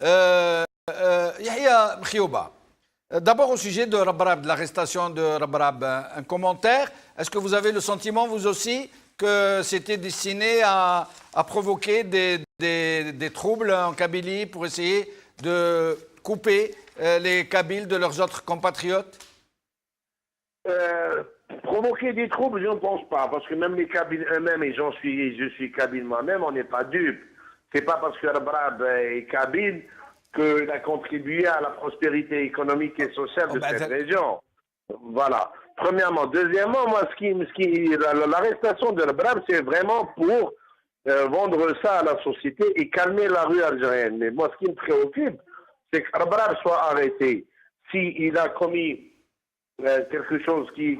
Yahya Mkhioba, d'abord au sujet de Rabrab, de l'arrestation de Rabrab, un commentaire. Est-ce que vous avez le sentiment, vous aussi, que c'était destiné à provoquer des troubles en Kabylie pour essayer de couper les Kabyles de leurs autres compatriotes? Provoquer des troubles, je ne pense pas, parce que même les Kabyles eux-mêmes, et je suis Kabyle moi-même, on n'est pas dupes. C'est pas parce que Rabrab est Kabyle qu'il a contribué à la prospérité économique et sociale de cette région. Voilà. Premièrement. Deuxièmement, moi, l'arrestation de Rabrab, c'est vraiment pour vendre ça à la société et calmer la rue algérienne. Mais moi, ce qui me préoccupe, c'est que Rabrab soit arrêté. S'il a commis quelque chose qui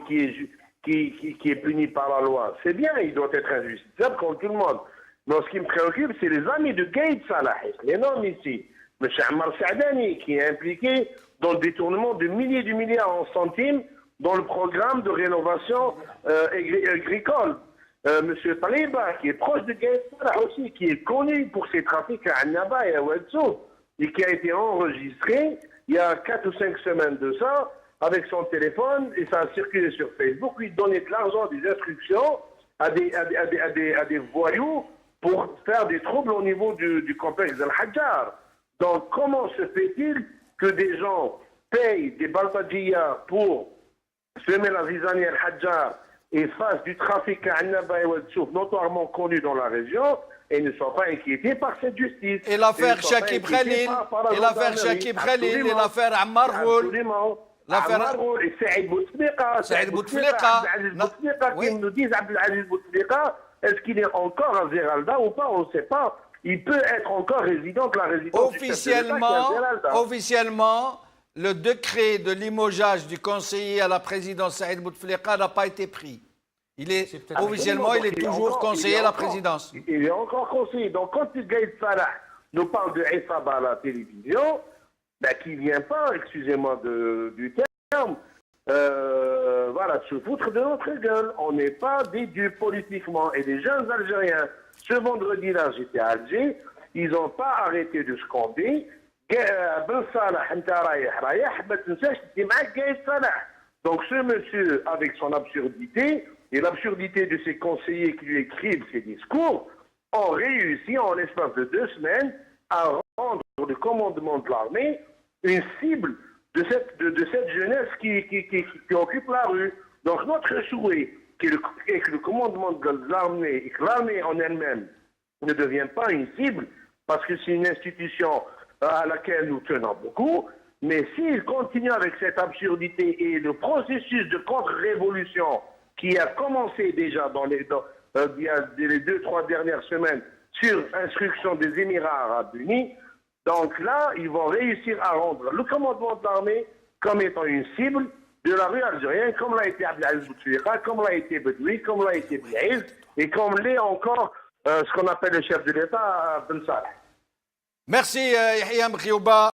est puni par la loi, c'est bien, il doit être injusticiable comme tout le monde. Mais ce qui me préoccupe, c'est les amis de Gaïd Salah, les noms ici. M. Ammar Saadani, qui est impliqué dans le détournement de milliers de milliards en centimes dans le programme de rénovation agricole. M. Taliba, qui est proche de Gaïd Salah aussi, qui est connu pour ses trafics à Annaba et à Ouadsouf, et qui a été enregistré il y a 4 ou 5 semaines de ça, avec son téléphone, et ça a circulé sur Facebook, lui donner de l'argent, des instructions à des voyous pour faire des troubles au niveau du complexe d'Al-Hajjar. Donc, comment se fait-il que des gens payent des baltadjiyas pour semer la zizanie Al-Hajjar et fassent du trafic à Annaba et Ouadsouf, notoirement connu dans la région, et ne soient pas inquiétés par cette justice? Et l'affaire Chakib Khalil, et l'affaire Chakib Khalil, et l'affaire Ammar Ghoul. L'affaire et Saïd Bouteflika. Saïd Bouteflika. Qui nous disent Abdelaziz Bouteflika, est-ce qu'il est encore à Zeralda ou pas? On ne sait pas. Il peut être encore résident de la résidence Officiellement, le décret de limogeage du conseiller à la présidence Saïd Bouteflika n'a pas été pris. Officiellement, il est toujours conseiller à la présidence. Il est encore conseiller. Donc, quand Gaïd Salah nous parle de Issaba à la télévision, qui ne vient pas, excusez-moi du terme, voilà, se foutre de notre gueule. On n'est pas des dupes politiquement. Et les jeunes Algériens, ce vendredi-là, j'étais à Alger, ils n'ont pas arrêté de scander Ben Salah, donc ce monsieur, avec son absurdité, et l'absurdité de ses conseillers qui lui écrivent ses discours, ont réussi en l'espace de 2 semaines à rendre le commandement de l'armée une cible de cette jeunesse qui occupe la rue. Donc notre souhait est que le commandement de l'armée et que l'armée en elle-même ne devienne pas une cible, parce que c'est une institution à laquelle nous tenons beaucoup, mais s'il continue avec cette absurdité et le processus de contre-révolution qui a commencé déjà il y a les 2-3 dernières semaines sur instruction des Émirats arabes unis, donc là, ils vont réussir à rendre le commandement de l'armée comme étant une cible de la rue algérienne, comme l'a été Abdelaziz Bouteflika, comme l'a été Bedoui, comme l'a été Blaise, et comme l'est encore ce qu'on appelle le chef de l'État, Ben Salah. Merci Yahya Mkhioba.